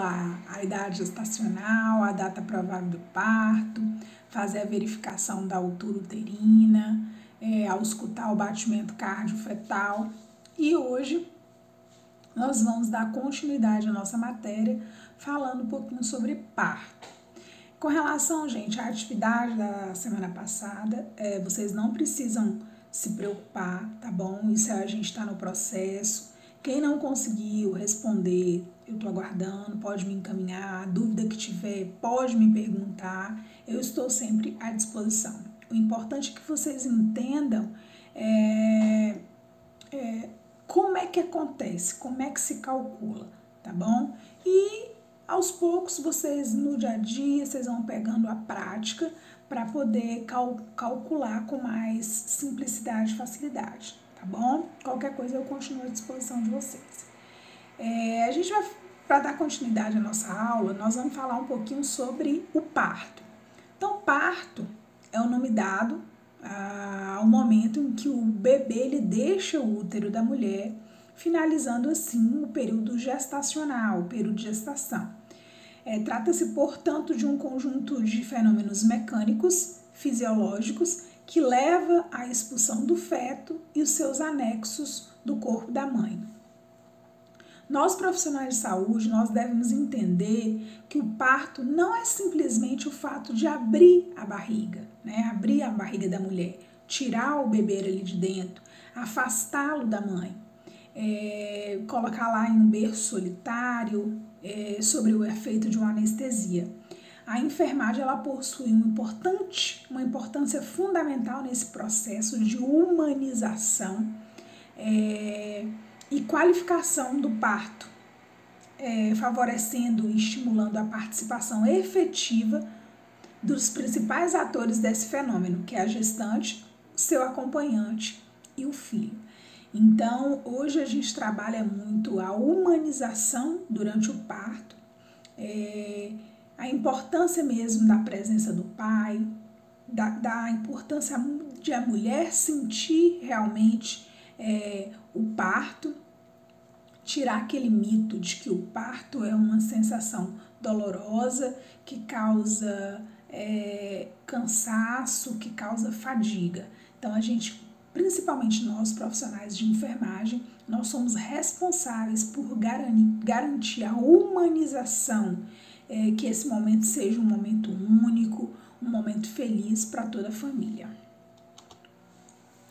calcular a idade gestacional, a data provável do parto, fazer a verificação da altura uterina, auscultar o batimento cardiofetal. E hoje nós vamos dar continuidade à nossa matéria falando um pouquinho sobre parto. Com relação, gente, à atividade da semana passada, vocês não precisam se preocupar, tá bom? Isso a gente está no processo. Quem não conseguiu responder, eu estou aguardando, pode me encaminhar. A dúvida que tiver, pode me perguntar. Eu estou sempre à disposição. O importante é que vocês entendam como é que acontece, como é que se calcula, tá bom? E aos poucos vocês, no dia a dia, vocês vão pegando a prática para poder calcular com mais simplicidade e facilidade, tá bom? Qualquer coisa eu continuo à disposição de vocês. A gente vai, para dar continuidade à nossa aula, nós vamos falar um pouquinho sobre o parto. Então, parto é o nome dado ao momento em que o bebê ele deixa o útero da mulher, finalizando assim o período gestacional, o período de gestação. Trata-se, portanto, de um conjunto de fenômenos mecânicos, fisiológicos, que leva à expulsão do feto e os seus anexos do corpo da mãe. Nós, profissionais de saúde, nós devemos entender que o parto não é simplesmente o fato de abrir a barriga, né? Abrir a barriga da mulher, tirar o bebê ali de dentro, afastá-lo da mãe, colocar lá em um berço solitário, sobre o efeito de uma anestesia. A enfermagem ela possui uma importância fundamental nesse processo de humanização e qualificação do parto, favorecendo e estimulando a participação efetiva dos principais atores desse fenômeno, que é a gestante, seu acompanhante e o filho. Então, hoje a gente trabalha muito a humanização durante o parto, a importância mesmo da presença do pai, da importância de a mulher sentir realmente o parto, tirar aquele mito de que o parto é uma sensação dolorosa, que causa cansaço, que causa fadiga. Então, principalmente nós, profissionais de enfermagem, nós somos responsáveis por garantir a humanização, que esse momento seja um momento único, um momento feliz para toda a família.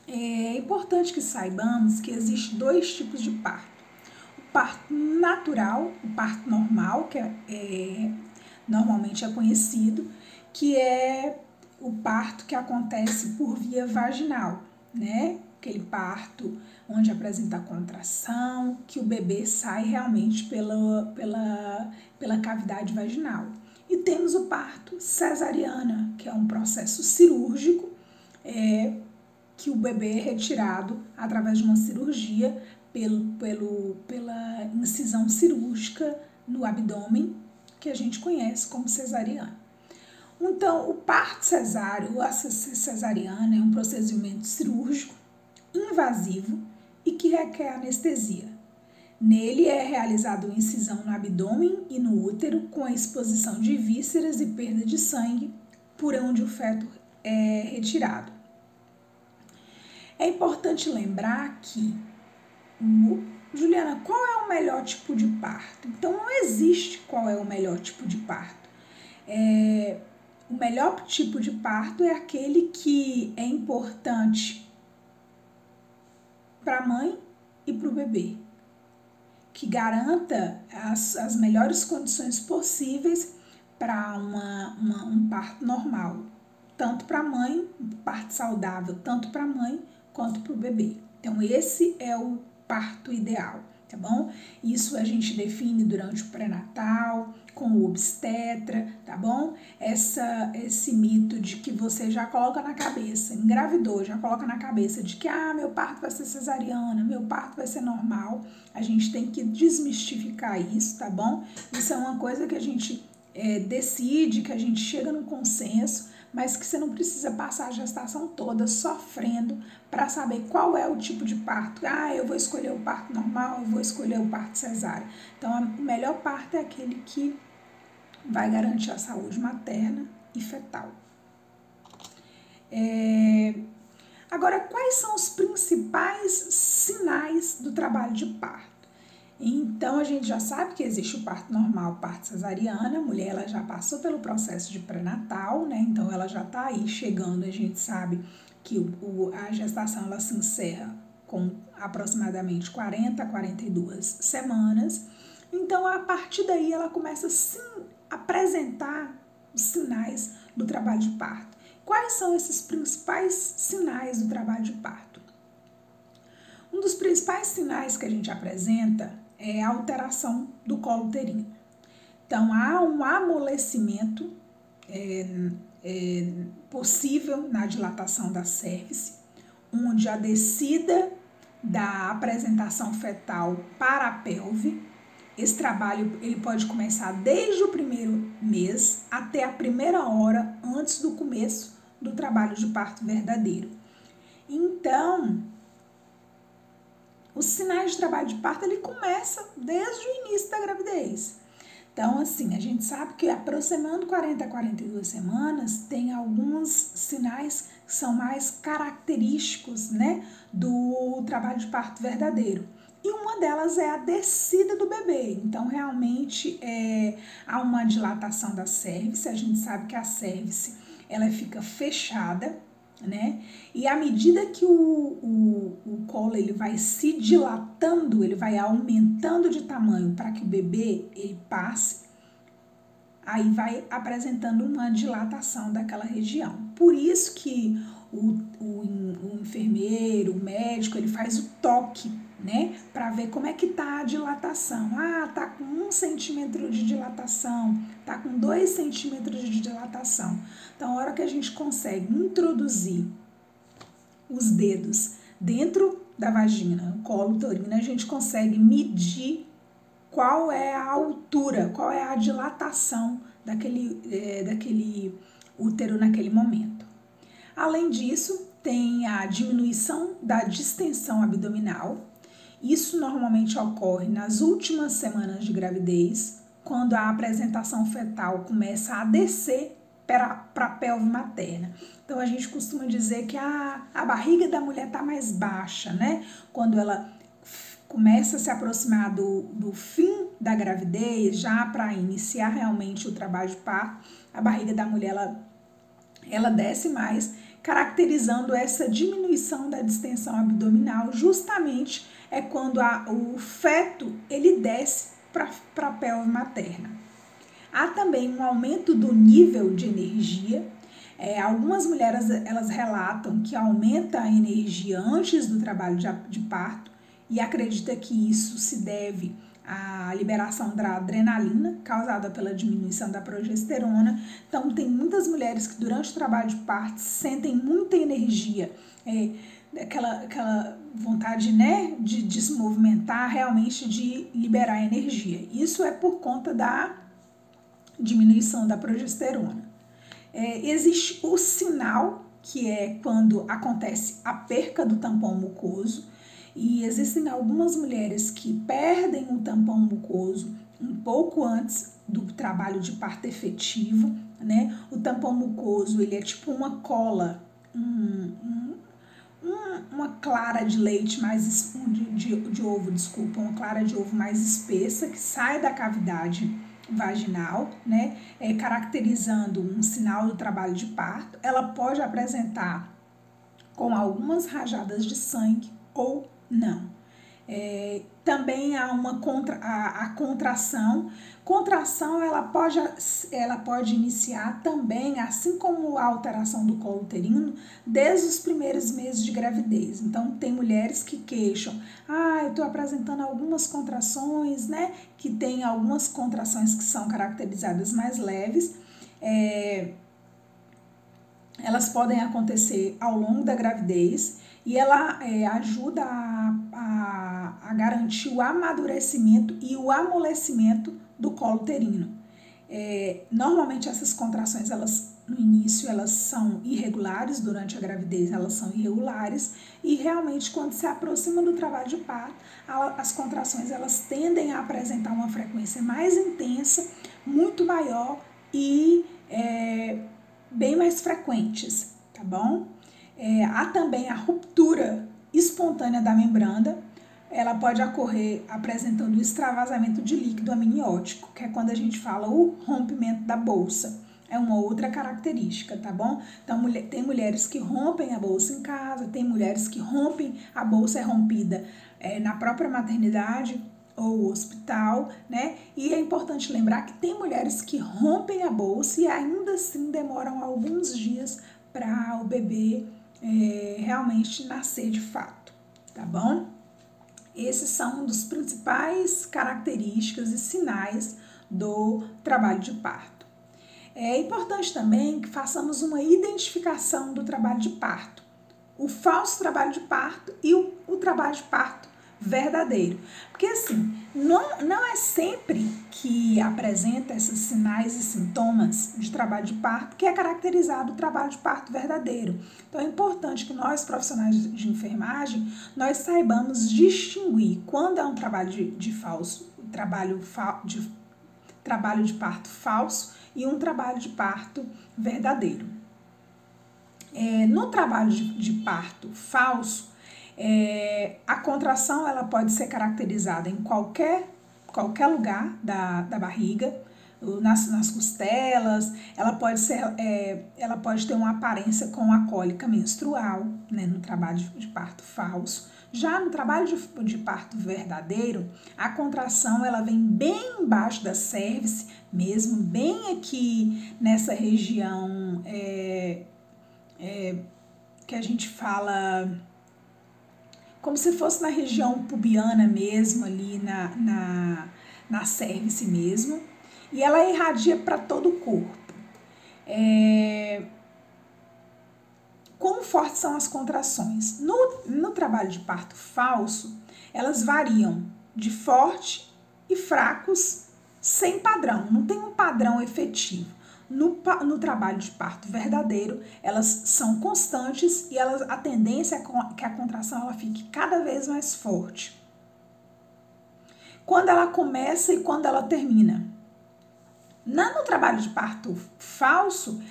É importante que saibamos que existem dois tipos de parto. O parto natural, o parto normal, que normalmente é conhecido, que é o parto que acontece por via vaginal, né? Aquele parto onde apresenta a contração, que o bebê sai realmente pela cavidade vaginal. E temos o parto cesariana, que é um processo cirúrgico, que o bebê é retirado através de uma cirurgia pela incisão cirúrgica no abdômen, que a gente conhece como cesariana. Então, o parto cesáreo, a cesariana, é um procedimento cirúrgico invasivo e que requer anestesia. Nele é realizada uma incisão no abdômen e no útero com a exposição de vísceras e perda de sangue por onde o feto é retirado. É importante lembrar que, Juliana, qual é o melhor tipo de parto? Então, não existe qual é o melhor tipo de parto. O melhor tipo de parto é aquele que é importante para a mãe e para o bebê, que garanta as melhores condições possíveis para um parto normal, tanto para a mãe, um parto saudável, tanto para a mãe quanto para o bebê. Então, esse é o parto ideal, tá bom? Isso a gente define durante o pré-natal, com o obstetra, tá bom? Esse mito de que você já coloca na cabeça, engravidou, já coloca na cabeça de que, meu parto vai ser cesariana, meu parto vai ser normal. A gente tem que desmistificar isso, tá bom? Isso é uma coisa que a gente decide, que a gente chega num consenso, mas que você não precisa passar a gestação toda sofrendo para saber qual é o tipo de parto. Ah, eu vou escolher o parto normal, eu vou escolher o parto cesárea. Então, o melhor parto é aquele que vai garantir a saúde materna e fetal. Agora, quais são os principais sinais do trabalho de parto? Então, a gente já sabe que existe o parto normal, o parto cesariana, a mulher ela já passou pelo processo de pré-natal, né? Então, ela já está aí chegando, a gente sabe que a gestação ela se encerra com aproximadamente 40 a 42 semanas. Então, a partir daí, ela começa sim a apresentar os sinais do trabalho de parto. Quais são esses principais sinais do trabalho de parto? Um dos principais sinais que a gente apresenta é a alteração do colo uterino. Então, há um amolecimento possível na dilatação da cérvice, onde a descida da apresentação fetal para a pelve. Esse trabalho ele pode começar desde o primeiro mês até a primeira hora antes do começo do trabalho de parto verdadeiro. Então, os sinais de trabalho de parto ele começa desde o início da gravidez. Então, assim, a gente sabe que aproximando 40 a 42 semanas tem alguns sinais que são mais característicos, né, do trabalho de parto verdadeiro. E uma delas é a descida do bebê. Então, realmente, há uma dilatação da cérvice. A gente sabe que a cérvice, ela fica fechada, né? E à medida que o colo ele vai se dilatando, ele vai aumentando de tamanho para que o bebê ele passe, aí vai apresentando uma dilatação daquela região. Por isso que o enfermeiro, o médico, ele faz o toque, né? Para ver como é que tá a dilatação. Ah, tá com 1 centímetro de dilatação, tá com 2 centímetros de dilatação. Então, a hora que a gente consegue introduzir os dedos dentro da vagina, o colo uterino, a gente consegue medir qual é a altura, qual é a dilatação daquele útero naquele momento. Além disso, tem a diminuição da distensão abdominal. Isso normalmente ocorre nas últimas semanas de gravidez, quando a apresentação fetal começa a descer para a pelve materna. Então, a gente costuma dizer que a barriga da mulher está mais baixa, né? Quando ela começa a se aproximar do fim da gravidez, já para iniciar realmente o trabalho de parto, a barriga da mulher ela desce mais, caracterizando essa diminuição da distensão abdominal. Justamente é quando o feto ele desce para a pelve materna. Há também um aumento do nível de energia. Algumas mulheres elas relatam que aumenta a energia antes do trabalho de parto e acredita que isso se deve à liberação da adrenalina causada pela diminuição da progesterona. Então, tem muitas mulheres que durante o trabalho de parto sentem muita energia, aquela vontade, né, de se movimentar, realmente de liberar energia. Isso é por conta da diminuição da progesterona. Existe o sinal, que é quando acontece a perca do tampão mucoso, e existem algumas mulheres que perdem o tampão mucoso um pouco antes do trabalho de parto efetivo, né? O tampão mucoso, ele é tipo uma cola, uma clara de leite mais de ovo, desculpa, uma clara de ovo mais espessa que sai da cavidade vaginal, né? Caracterizando um sinal do trabalho de parto. Ela pode apresentar com algumas rajadas de sangue ou não. Também há a contração. Contração ela pode iniciar também, assim como a alteração do colo uterino, desde os primeiros meses de gravidez. Então, tem mulheres que queixam, eu estou apresentando algumas contrações, né? Que tem algumas contrações que são caracterizadas mais leves. Elas podem acontecer ao longo da gravidez e ela ajuda a garantir o amadurecimento e o amolecimento do colo uterino. Normalmente essas contrações, no início, elas são irregulares, durante a gravidez elas são irregulares, e realmente quando se aproxima do trabalho de parto, as contrações elas tendem a apresentar uma frequência mais intensa, muito maior e bem mais frequentes, tá bom? Há também a ruptura espontânea da membrana. Ela pode ocorrer apresentando o extravasamento de líquido amniótico, que é quando a gente fala o rompimento da bolsa. É uma outra característica, tá bom? Então, tem mulheres que rompem a bolsa em casa, tem mulheres que rompem, a bolsa é rompida na própria maternidade ou hospital, né? E é importante lembrar que tem mulheres que rompem a bolsa e ainda assim demoram alguns dias para o bebê realmente nascer de fato, tá bom? Esses são um dos principais características e sinais do trabalho de parto. É importante também que façamos uma identificação do trabalho de parto, o falso trabalho de parto e o trabalho de parto verdadeiro. Porque assim, não é sempre que apresenta esses sinais e sintomas de trabalho de parto que é caracterizado o trabalho de parto verdadeiro. Então é importante que nós, profissionais de enfermagem, nós saibamos distinguir quando é um trabalho de trabalho de parto falso e um trabalho de parto verdadeiro. No trabalho de parto falso, a contração ela pode ser caracterizada em qualquer lugar da barriga, nas costelas, ela pode ter uma aparência com a cólica menstrual, né, no trabalho de parto falso. Já no trabalho de parto verdadeiro, a contração ela vem bem embaixo da cérvice, mesmo bem aqui nessa região que a gente fala como se fosse na região pubiana mesmo, ali na cérvice mesmo, e ela irradia para todo o corpo. Como fortes são as contrações? No trabalho de parto falso, elas variam de forte e fracos sem padrão, não tem um padrão efetivo. No trabalho de parto verdadeiro, elas são constantes e a tendência é que a contração ela fique cada vez mais forte. Quando ela começa e quando ela termina. No trabalho de parto falso,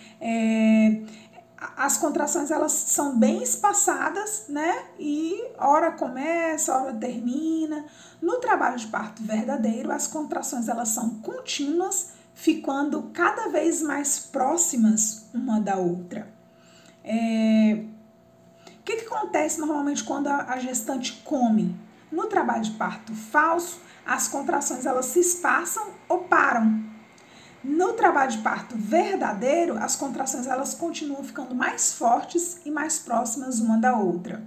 as contrações elas são bem espaçadas, né? E hora começa, hora termina. No trabalho de parto verdadeiro, as contrações elas são contínuas, ficando cada vez mais próximas uma da outra. O que acontece normalmente quando a gestante come? No trabalho de parto falso, as contrações elas se espaçam ou param. No trabalho de parto verdadeiro, as contrações elas continuam ficando mais fortes e mais próximas uma da outra.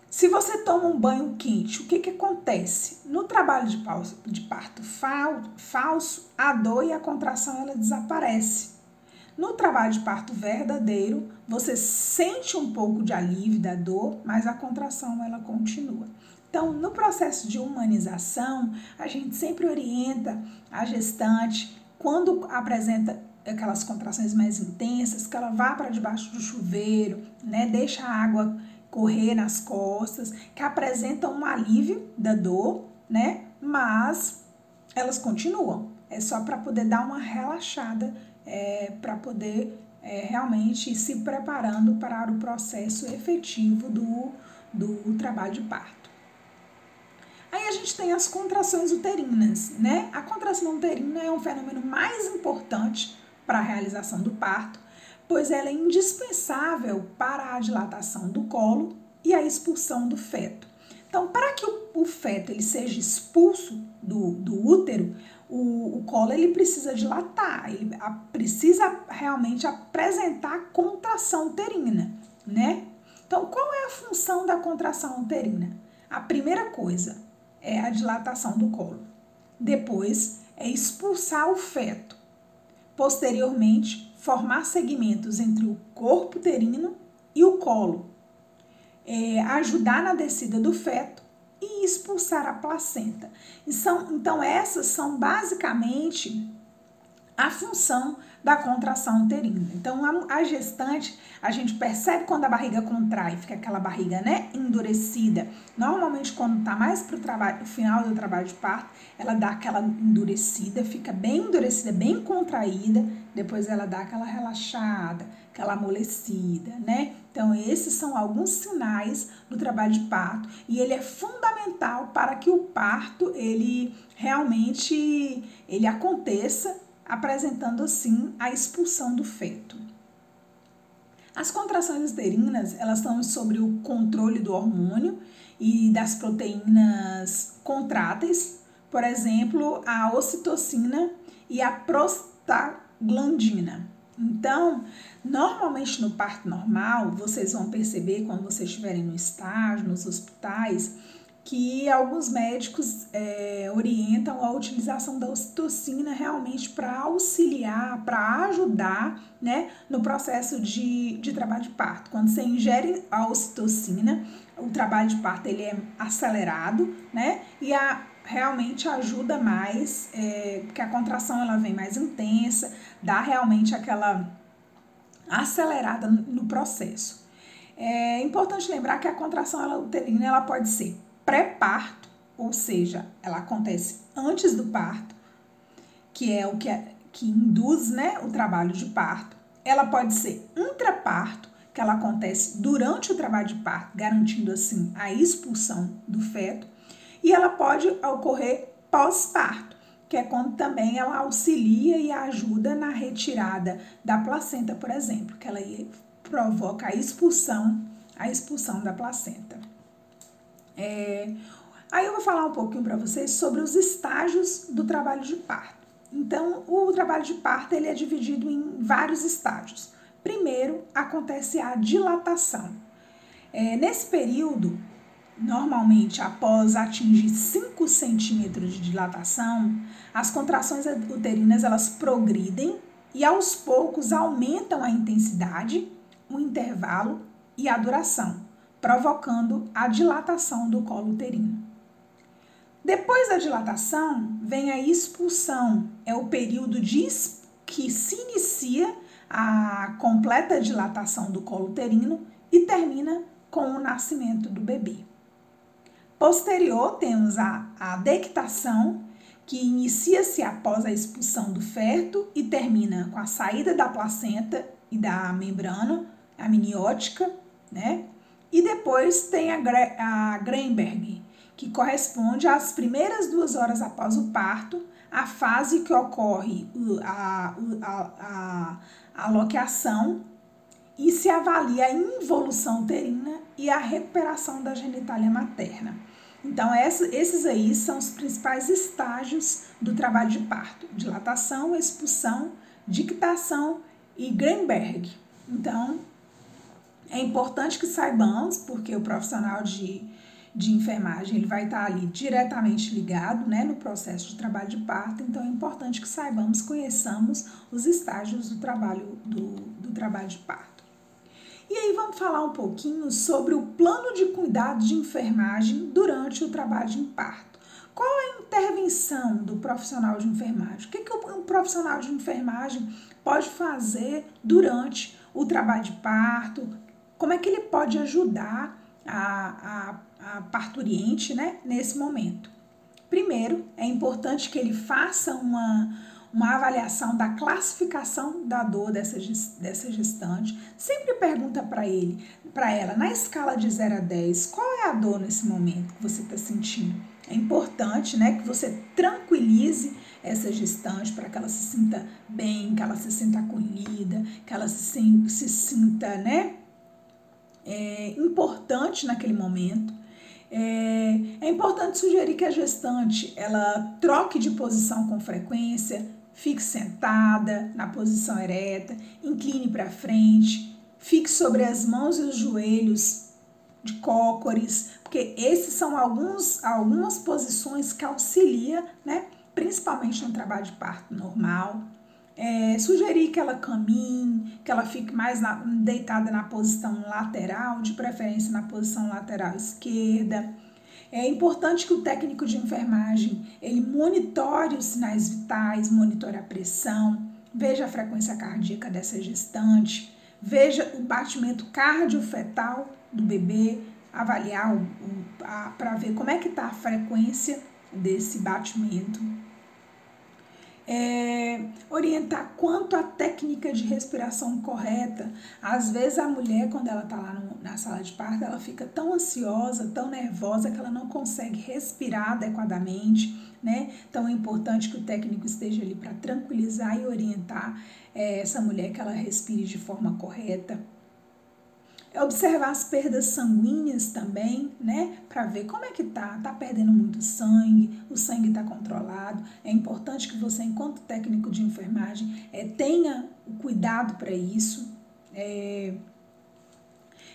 Se você toma um banho quente, o que acontece? No trabalho de parto falso, a dor e a contração ela desaparece. No trabalho de parto verdadeiro, você sente um pouco de alívio da dor, mas a contração ela continua. Então, no processo de humanização, a gente sempre orienta a gestante, quando apresenta aquelas contrações mais intensas, que ela vá para debaixo do chuveiro, né? Deixa a água correr nas costas, que apresentam um alívio da dor, né? Mas elas continuam. É só para poder dar uma relaxada, para poder realmente ir se preparando para o processo efetivo do trabalho de parto. Aí a gente tem as contrações uterinas, né? A contração uterina é um fenômeno mais importante para a realização do parto, pois ela é indispensável para a dilatação do colo e a expulsão do feto. Então, para que o feto ele seja expulso do útero, o colo ele precisa dilatar, ele precisa realmente apresentar contração uterina, né? Então, qual é a função da contração uterina? A primeira coisa é a dilatação do colo. Depois é expulsar o feto. Posteriormente, formar segmentos entre o corpo uterino e o colo. Ajudar na descida do feto e expulsar a placenta. Então essas são basicamente a função da contração uterina. Então, a gestante, a gente percebe quando a barriga contrai, fica aquela barriga, né, endurecida. Normalmente, quando tá mais pro final do trabalho de parto, ela dá aquela endurecida, fica bem endurecida, bem contraída, depois ela dá aquela relaxada, aquela amolecida, né? Então, esses são alguns sinais do trabalho de parto e ele é fundamental para que o parto, ele realmente, ele aconteça, apresentando assim a expulsão do feto. As contrações uterinas, elas estão sobre o controle do hormônio e das proteínas contráteis, por exemplo, a ocitocina e a prostaglandina. Então, normalmente no parto normal, vocês vão perceber quando vocês estiverem no estágio, nos hospitais, que alguns médicos orientam a utilização da ocitocina realmente para auxiliar, para ajudar, né, no processo de trabalho de parto. Quando você ingere a ocitocina, o trabalho de parto ele é acelerado, né, e realmente ajuda mais, porque a contração ela vem mais intensa, dá realmente aquela acelerada no processo. É importante lembrar que a contração uterina ela pode ser pré-parto, ou seja, ela acontece antes do parto, que é o que induz, né, o trabalho de parto. Ela pode ser intraparto, que ela acontece durante o trabalho de parto, garantindo assim a expulsão do feto. E ela pode ocorrer pós-parto, que é quando também ela auxilia e ajuda na retirada da placenta, por exemplo, que ela provoca a expulsão da placenta. Aí eu vou falar um pouquinho para vocês sobre os estágios do trabalho de parto. Então, o trabalho de parto ele é dividido em vários estágios. Primeiro, acontece a dilatação. Nesse período, normalmente após atingir 5 centímetros de dilatação, as contrações uterinas elas progridem e aos poucos aumentam a intensidade, o intervalo e a duração, provocando a dilatação do colo uterino. Depois da dilatação, vem a expulsão, é o período que se inicia a completa dilatação do colo uterino e termina com o nascimento do bebê. Posterior, temos a dectação, que inicia-se após a expulsão do feto e termina com a saída da placenta e da membrana amniótica, né? E depois tem a Greenberg, que corresponde às primeiras 2 horas após o parto, a fase que ocorre a aloquiação e se avalia a involução uterina e a recuperação da genitália materna. Então, esses aí são os principais estágios do trabalho de parto: dilatação, expulsão, dictação e Greenberg. Então, é importante que saibamos, porque o profissional de enfermagem ele vai estar ali diretamente ligado, né, no processo de trabalho de parto. Então, é importante que saibamos, conheçamos os estágios do trabalho de parto. E aí vamos falar um pouquinho sobre o plano de cuidado de enfermagem durante o trabalho de parto. Qual é a intervenção do profissional de enfermagem? O que um profissional de enfermagem pode fazer durante o trabalho de parto? Como é que ele pode ajudar a parturiente, né, nesse momento? Primeiro, é importante que ele faça uma avaliação da classificação da dor dessa gestante. Sempre pergunta para ela, na escala de 0 a 10, qual é a dor nesse momento que você está sentindo? É importante, né, que você tranquilize essa gestante para que ela se sinta bem, que ela se sinta acolhida, que ela se sinta, né, importante naquele momento. É importante sugerir que a gestante ela troque de posição com frequência, fique sentada na posição ereta, incline para frente, fique sobre as mãos e os joelhos de cócoras, porque esses são algumas posições que auxiliam, né, principalmente no trabalho de parto normal. Sugerir que ela caminhe, que ela fique mais deitada na posição lateral, de preferência na posição lateral esquerda. É importante que o técnico de enfermagem, ele monitore os sinais vitais, monitore a pressão, veja a frequência cardíaca dessa gestante, veja o batimento cardiofetal do bebê, avaliar para ver como é que está a frequência desse batimento. Orientar quanto à técnica de respiração correta. Às vezes a mulher, quando ela está lá na sala de parto, ela fica tão ansiosa, tão nervosa, que ela não consegue respirar adequadamente, né? Então é importante que o técnico esteja ali para tranquilizar e orientar essa mulher, que ela respire de forma correta. Observar as perdas sanguíneas também, né? Para ver como é que tá perdendo muito sangue, o sangue tá controlado. É importante que você, enquanto técnico de enfermagem, tenha o cuidado para isso. É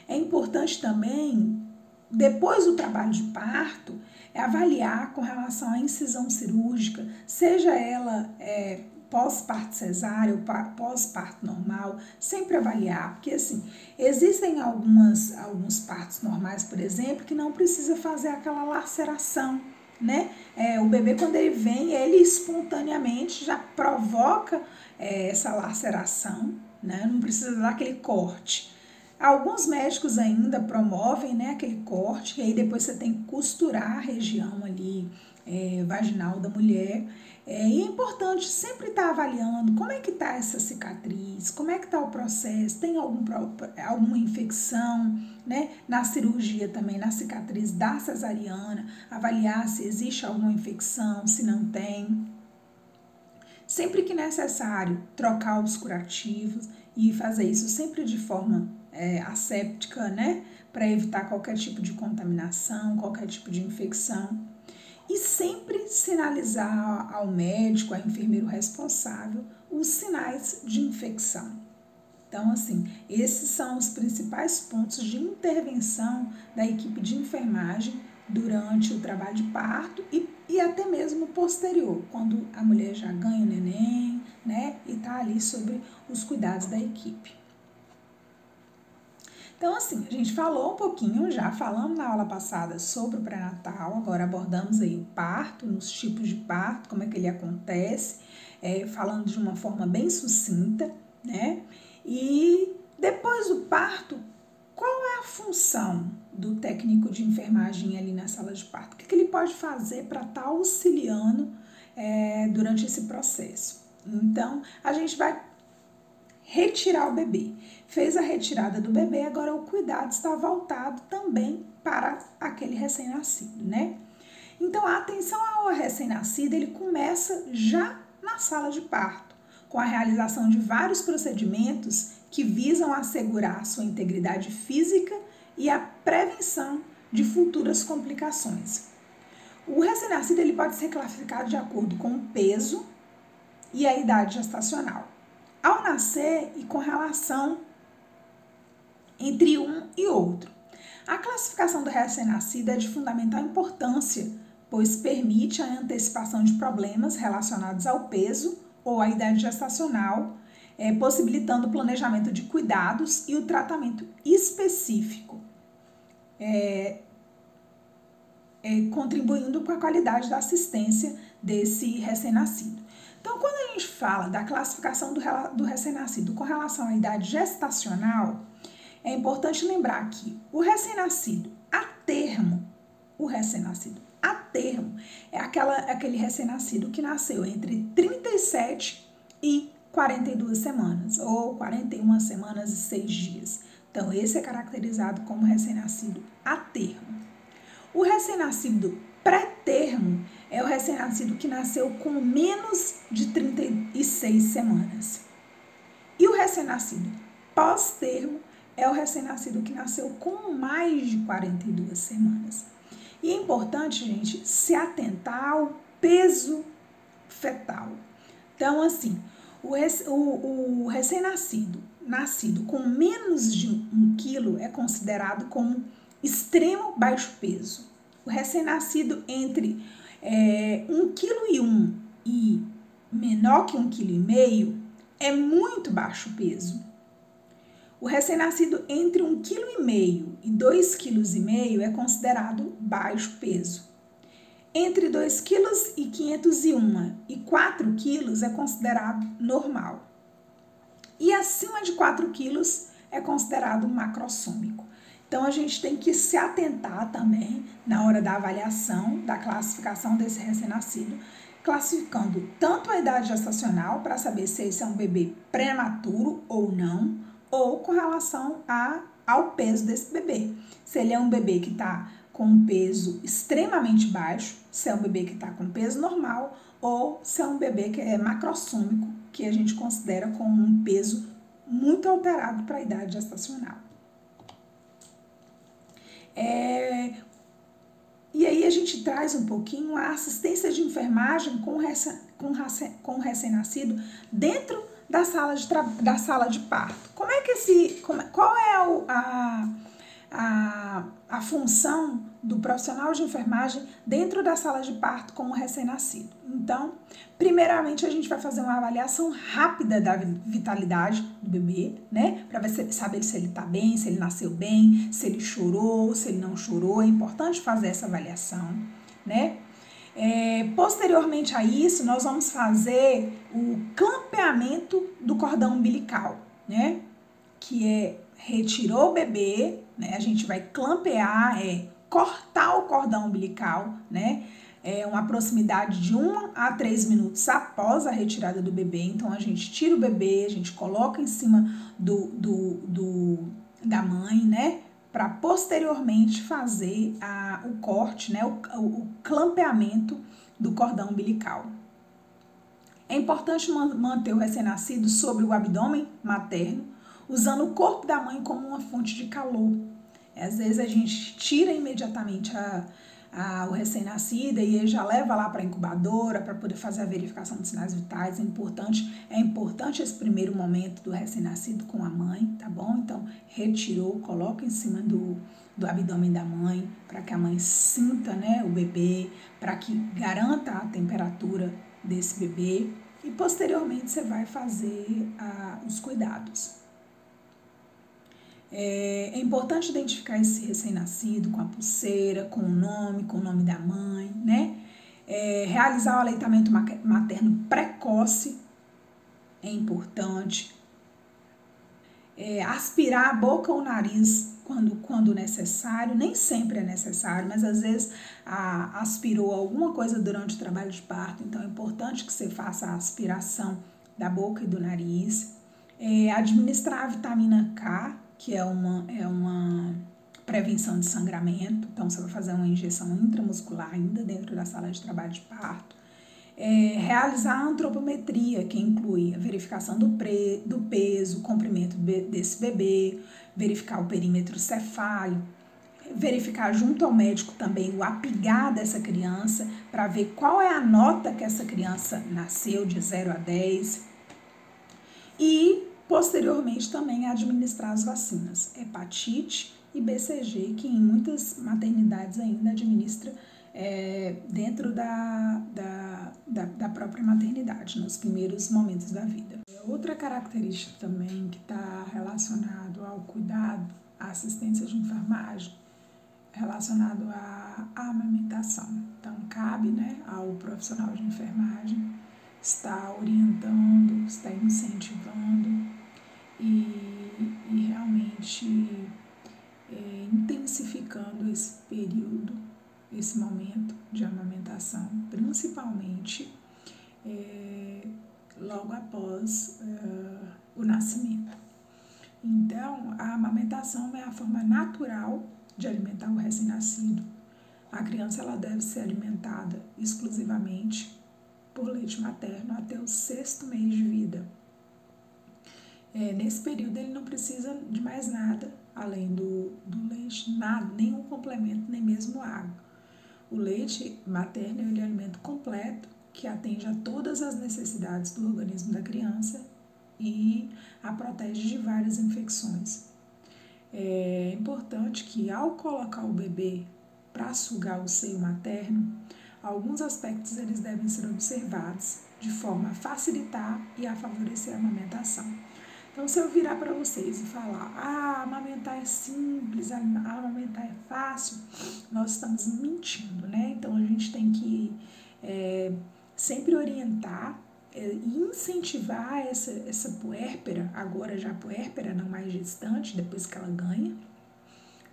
importante também, depois do trabalho de parto, avaliar com relação à incisão cirúrgica, seja ela pós-parto cesáreo ou pós-parto normal, sempre avaliar, porque assim, existem alguns partos normais, por exemplo, que não precisa fazer aquela laceração, né? O bebê, quando ele vem, ele espontaneamente já provoca essa laceração, né? Não precisa dar aquele corte. Alguns médicos ainda promovem, né, aquele corte, e aí depois você tem que costurar a região ali vaginal da mulher. E é importante sempre estar avaliando como é que está essa cicatriz, como é que está o processo, tem alguma infecção, né? Na cirurgia também, na cicatriz da cesariana, avaliar se existe alguma infecção, se não tem. Sempre que necessário, trocar os curativos e fazer isso sempre de forma asséptica, né? Para evitar qualquer tipo de contaminação, qualquer tipo de infecção. E sempre sinalizar ao médico, ao enfermeiro responsável, os sinais de infecção. Então, assim, esses são os principais pontos de intervenção da equipe de enfermagem durante o trabalho de parto e até mesmo posterior, quando a mulher já ganha o neném, né, e está ali sobre os cuidados da equipe. Então, assim, a gente falou um pouquinho, já falamos na aula passada sobre o pré-natal, agora abordamos aí o parto, nos tipos de parto, como é que ele acontece, falando de uma forma bem sucinta, né? E depois do parto, qual é a função do técnico de enfermagem ali na sala de parto? O que ele pode fazer para estar auxiliando durante esse processo? Então, a gente vai retirar o bebê. Fez a retirada do bebê, agora o cuidado está voltado também para aquele recém-nascido, né? Então, a atenção ao recém-nascido, ele começa já na sala de parto, com a realização de vários procedimentos que visam assegurar a sua integridade física e a prevenção de futuras complicações. O recém-nascido, ele pode ser classificado de acordo com o peso e a idade gestacional, ao nascer e com relação entre um e outro. A classificação do recém-nascido é de fundamental importância, pois permite a antecipação de problemas relacionados ao peso ou à idade gestacional, possibilitando o planejamento de cuidados e o tratamento específico, contribuindo com a qualidade da assistência desse recém-nascido. Então, quando a gente fala da classificação do recém-nascido com relação à idade gestacional, é importante lembrar que o recém-nascido a termo é aquele recém-nascido que nasceu entre 37 e 42 semanas, ou 41 semanas e 6 dias. Então, esse é caracterizado como recém-nascido a termo. O recém-nascido pré-termo é o recém-nascido que nasceu com menos de 36 semanas. E o recém-nascido pós-termo é o recém-nascido que nasceu com mais de 42 semanas. E é importante, gente, se atentar ao peso fetal. Então, assim, o recém-nascido, nascido com menos de 1 quilo, é considerado como extremo baixo peso. O recém-nascido entre 1,1 kg e menor que 1,5 kg é muito baixo peso. O recém-nascido entre 1,5 kg e 2,5 kg é considerado baixo peso. Entre 2,501 kg e 4 kg é considerado normal. E acima de 4 kg é considerado macrossômico. Então, a gente tem que se atentar também na hora da avaliação, da classificação desse recém-nascido, classificando tanto a idade gestacional, para saber se esse é um bebê prematuro ou não, ou com relação ao peso desse bebê. Se ele é um bebê que está com um peso extremamente baixo, se é um bebê que está com peso normal, ou se é um bebê que é macrossômico, que a gente considera como um peso muito alterado para a idade gestacional. E aí a gente traz um pouquinho a assistência de enfermagem com o recém-nascido dentro da sala de parto. Qual é a função do profissional de enfermagem dentro da sala de parto com o recém-nascido? Então, primeiramente a gente vai fazer uma avaliação rápida da vitalidade do bebê, né? Para saber se ele tá bem, se ele nasceu bem, se ele chorou, se ele não chorou. É importante fazer essa avaliação, né? Posteriormente a isso, nós vamos fazer o clampeamento do cordão umbilical, né? Que é retirou o bebê, né? A gente vai clampear, cortar o cordão umbilical, né? Uma proximidade de 1 a 3 minutos após a retirada do bebê. Então, a gente tira o bebê, a gente coloca em cima da mãe, né? Para posteriormente fazer o corte, né? O clampeamento do cordão umbilical. É importante manter o recém-nascido sobre o abdômen materno, usando o corpo da mãe como uma fonte de calor. Às vezes a gente tira imediatamente o recém-nascido e ele já leva lá para a incubadora para poder fazer a verificação de sinais vitais. É importante esse primeiro momento do recém-nascido com a mãe, tá bom? Então, retirou, coloca em cima do abdômen da mãe, para que a mãe sinta, né, o bebê, para que garanta a temperatura desse bebê e posteriormente você vai fazer os cuidados. É importante identificar esse recém-nascido com a pulseira, com o nome da mãe, né? Realizar o aleitamento materno precoce é importante. Aspirar a boca ou o nariz quando necessário, nem sempre é necessário, mas às vezes aspirou alguma coisa durante o trabalho de parto, então é importante que você faça a aspiração da boca e do nariz. Administrar a vitamina K, que é uma prevenção de sangramento, então você vai fazer uma injeção intramuscular ainda dentro da sala de trabalho de parto. Realizar a antropometria, que inclui a verificação do peso, o comprimento desse bebê, verificar o perímetro cefálico, verificar junto ao médico também o APGAR dessa criança, para ver qual é a nota que essa criança nasceu de 0 a 10. E posteriormente também administrar as vacinas, hepatite e BCG, que em muitas maternidades ainda administra dentro da própria maternidade, nos primeiros momentos da vida. Outra característica também que está relacionado ao cuidado, à assistência de enfermagem, relacionado à amamentação. Então, cabe, né, ao profissional de enfermagem estar orientando, estar incentivando e realmente intensificando esse período, esse momento de amamentação, principalmente logo após o nascimento. Então, a amamentação é a forma natural de alimentar o recém-nascido. A criança ela deve ser alimentada exclusivamente por leite materno até o 6º mês de vida. Nesse período ele não precisa de mais nada além do leite, nada, nenhum complemento, nem mesmo água. O leite materno é o alimento completo que atende a todas as necessidades do organismo da criança e a protege de várias infecções. É importante que ao colocar o bebê para sugar o seio materno, alguns aspectos eles devem ser observados de forma a facilitar e a favorecer a amamentação. Então, se eu virar para vocês e falar, amamentar é simples, amamentar é fácil, nós estamos mentindo, né? Então, a gente tem que sempre orientar e incentivar essa puérpera, agora já puérpera, não mais gestante, depois que ela ganha,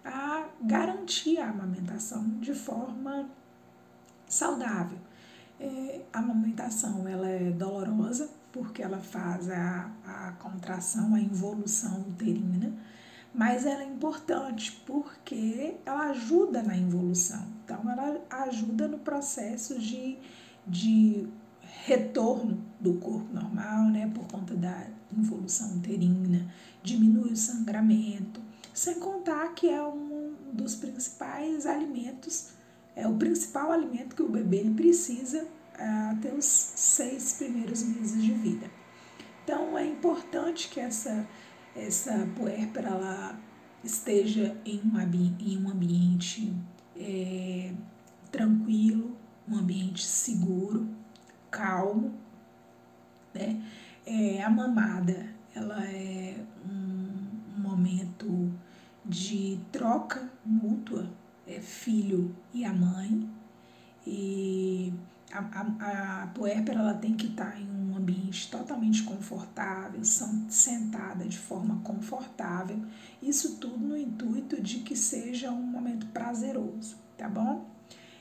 a garantir a amamentação de forma saudável. A amamentação ela é dolorosa porque ela faz a contração, a involução uterina, mas ela é importante porque ela ajuda na involução. Então, ela ajuda no processo de retorno do corpo normal, né, por conta da involução uterina, diminui o sangramento, sem contar que é um dos principais alimentos, é o principal alimento que o bebê ele precisa até os 6 primeiros meses de vida. Então, é importante que essa puérpera ela esteja em um ambiente tranquilo, um ambiente seguro, calmo, né? A mamada, ela é um momento de troca mútua, filho e a mãe, e a puérpera ela tem que estar em um ambiente totalmente confortável, sentada de forma confortável, isso tudo no intuito de que seja um momento prazeroso, tá bom?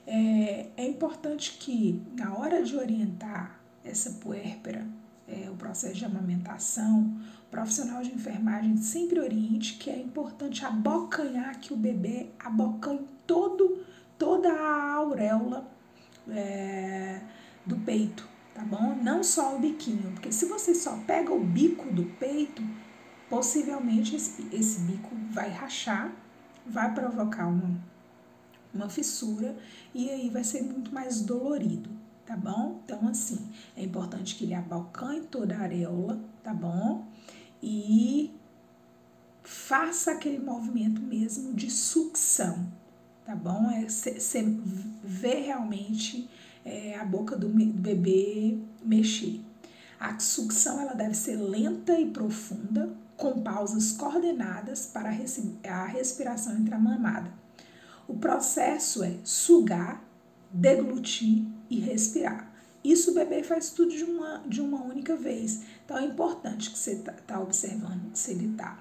É importante que na hora de orientar essa puérpera, o processo de amamentação, o profissional de enfermagem sempre oriente que é importante abocanhar, que o bebê abocanhe toda a auréola do peito, tá bom? Não só o biquinho, porque se você só pega o bico do peito, possivelmente esse bico vai rachar, vai provocar uma fissura e aí vai ser muito mais dolorido, tá bom? Então, assim, é importante que ele abocanhe toda a areola, tá bom? E faça aquele movimento mesmo de sucção, tá bom? Você vê realmente a boca do bebê mexer. A sucção ela deve ser lenta e profunda, com pausas coordenadas para a respiração entre a mamada. O processo é sugar, deglutir e respirar. Isso o bebê faz tudo de uma única vez. Então é importante que você tá observando se ele está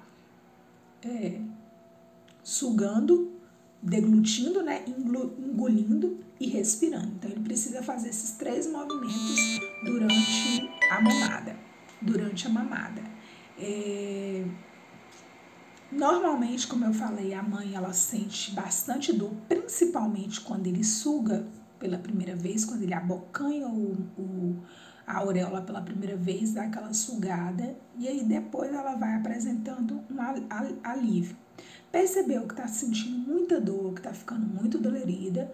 sugando, deglutindo, né, engolindo e respirando. Então ele precisa fazer esses 3 movimentos durante a mamada. Normalmente, como eu falei, a mãe ela sente bastante dor, principalmente quando ele suga pela primeira vez, quando ele abocanha a auréola pela primeira vez, dá aquela sugada e aí depois ela vai apresentando um alívio. Percebeu que está sentindo muita dor, que está ficando muito dolorida,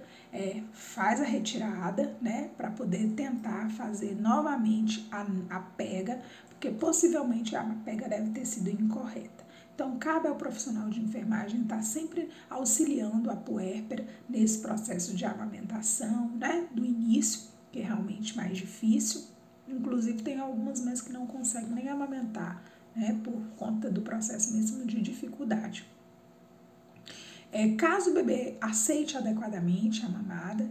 faz a retirada, né, para poder tentar fazer novamente a pega, porque possivelmente a pega deve ter sido incorreta. Então, cabe ao profissional de enfermagem estar sempre auxiliando a puérpera nesse processo de amamentação, né, do início, que é realmente mais difícil. Inclusive, tem algumas mães que não conseguem nem amamentar, né, por conta do processo mesmo de dificuldade. Caso o bebê aceite adequadamente a mamada,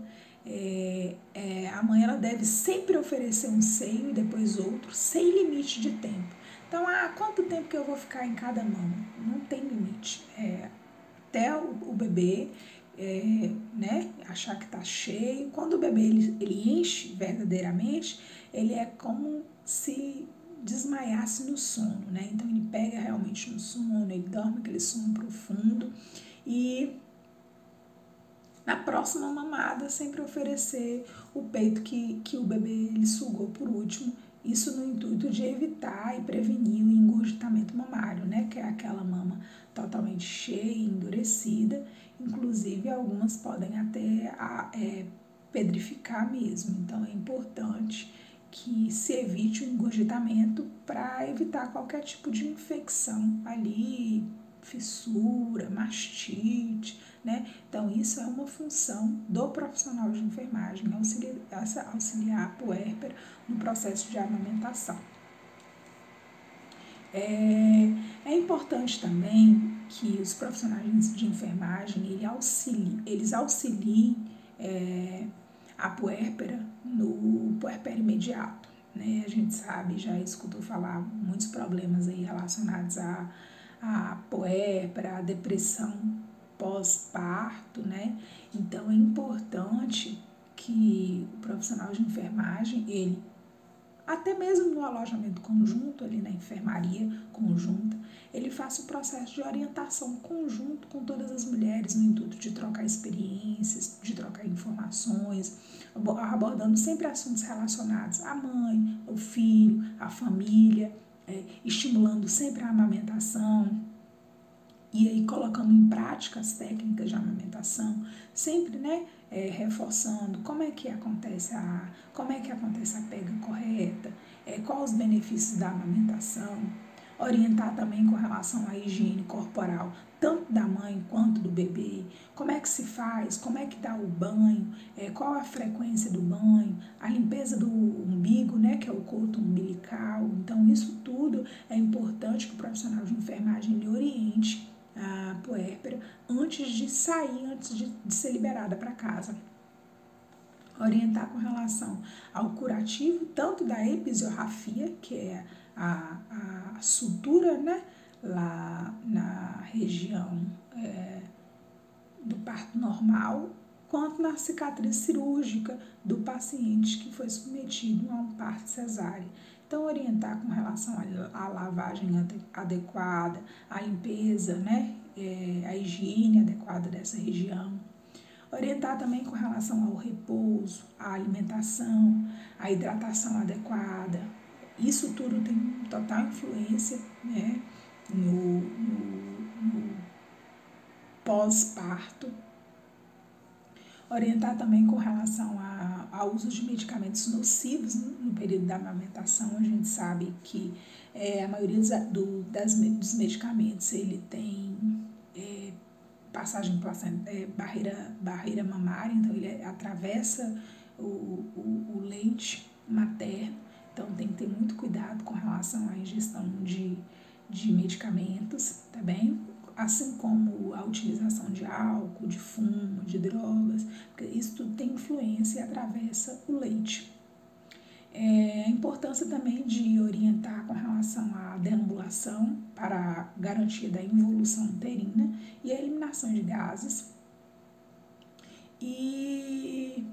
a mãe ela deve sempre oferecer um seio e depois outro, sem limite de tempo. Então, quanto tempo que eu vou ficar em cada mama? Não tem limite. Até o bebê né, achar que está cheio. Quando o bebê ele enche verdadeiramente, ele é como se desmaiasse no sono, né? Então, ele pega realmente no sono, ele dorme aquele sono profundo. E na próxima mamada, sempre oferecer o peito que o bebê ele sugou por último, isso no intuito de evitar e prevenir o engurgitamento mamário, né? Que é aquela mama totalmente cheia e endurecida, inclusive algumas podem até pedrificar mesmo, então é importante que se evite o engurgitamento para evitar qualquer tipo de infecção ali, fissura, mastite, né? Então, isso é uma função do profissional de enfermagem, auxiliar a puérpera no processo de amamentação. É importante também que os profissionais de enfermagem eles auxiliem a puérpera no puerpério imediato, né? A gente sabe, já escutou falar muitos problemas aí relacionados à puérpera, à depressão pós-parto, né? Então é importante que o profissional de enfermagem, ele até mesmo no alojamento conjunto, ali na enfermaria conjunta, ele faça o processo de orientação conjunto com todas as mulheres no intuito de trocar experiências, de trocar informações, abordando sempre assuntos relacionados à mãe, ao filho, à família, estimulando sempre a amamentação, e aí colocando em prática as técnicas de amamentação, sempre, né, reforçando como é que acontece a pega correta, quais os benefícios da amamentação, orientar também com relação à higiene corporal, tanto da mãe quanto do bebê, como é que se faz, como é que dá o banho, qual a frequência do banho, a limpeza do umbigo, né, que é o coto umbilical. Então isso tudo é importante que o profissional de enfermagem lhe oriente a puérpera antes de sair, antes de ser liberada para casa. Orientar com relação ao curativo, tanto da episiorrafia, que é a sutura, né, lá na região do parto normal, quanto na cicatriz cirúrgica do paciente que foi submetido a um parto cesárea. Então, orientar com relação à lavagem adequada, à limpeza, né, a higiene adequada dessa região. Orientar também com relação ao repouso, à alimentação, à hidratação adequada. Isso tudo tem total influência, né, no pós-parto. Orientar também com relação ao uso de medicamentos nocivos no período da amamentação. A gente sabe que a maioria dos medicamentos ele tem passagem barreira mamária, então ele atravessa o leite materno, então tem que ter muito cuidado com relação à ingestão de medicamentos, tá bem? Assim como a utilização de álcool, de fumo, de drogas, porque isso tudo tem influência e atravessa o leite. A importância também de orientar com relação à deambulação para a garantia da involução uterina e a eliminação de gases. E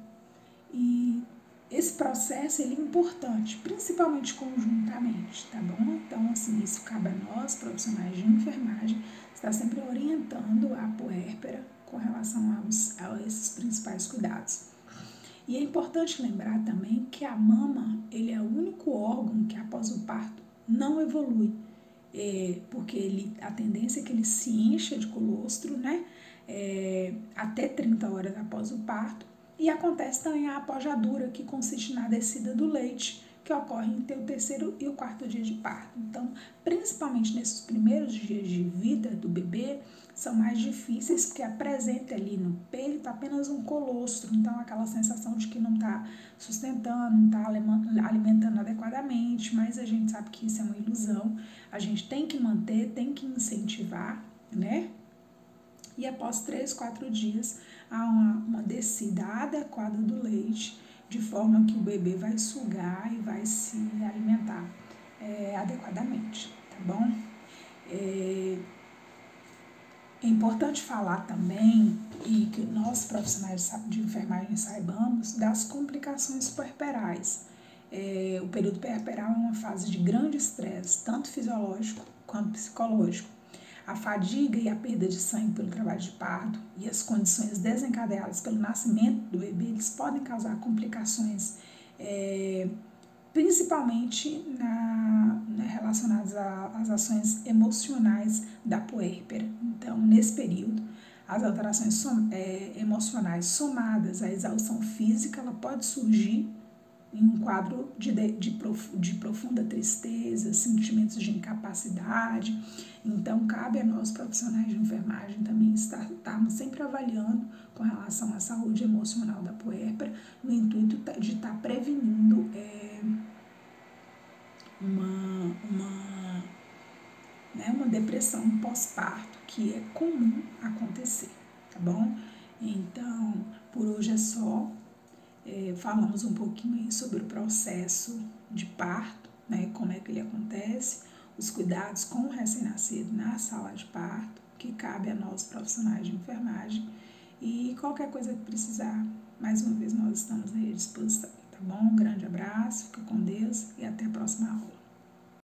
esse processo ele é importante, principalmente conjuntamente, tá bom? Então, assim, isso cabe a nós, profissionais de enfermagem, estar sempre orientando a puérpera com relação a esses principais cuidados. E é importante lembrar também que a mama, ele é o único órgão que após o parto não evolui, porque a tendência é que ele se encha de colostro, né, até 30 horas após o parto, e acontece também a apojadura, que consiste na descida do leite, que ocorre entre o 3º e o 4º dia de parto. Então, principalmente nesses primeiros dias de vida do bebê, são mais difíceis porque apresenta ali no peito apenas um colostro, então aquela sensação de que não está sustentando, não está alimentando adequadamente, mas a gente sabe que isso é uma ilusão, a gente tem que manter, tem que incentivar, né? E após 3, 4 dias, há uma descida adequada do leite, de forma que o bebê vai sugar e vai se alimentar adequadamente, tá bom? É importante falar também, e que nós profissionais de enfermagem saibamos, das complicações puerperais. O período puerperal é uma fase de grande estresse, tanto fisiológico quanto psicológico. A fadiga e a perda de sangue pelo trabalho de parto e as condições desencadeadas pelo nascimento do bebê, eles podem causar complicações, principalmente relacionadas às ações emocionais da puérpera. Então, nesse período, as alterações emocionais somadas à exaustão física, ela pode surgir em um quadro de profunda tristeza, sentimentos de incapacidade. Então, cabe a nós, profissionais de enfermagem, também estarmos sempre avaliando com relação à saúde emocional da puérpera, no intuito de estar prevenindo depressão pós-parto, que é comum acontecer, tá bom? Então, por hoje é só. Falamos um pouquinho aí sobre o processo de parto, né? Como é que ele acontece, os cuidados com o recém-nascido na sala de parto, que cabe a nós profissionais de enfermagem. E qualquer coisa que precisar, mais uma vez nós estamos aí à disposição, tá bom? Um grande abraço, fica com Deus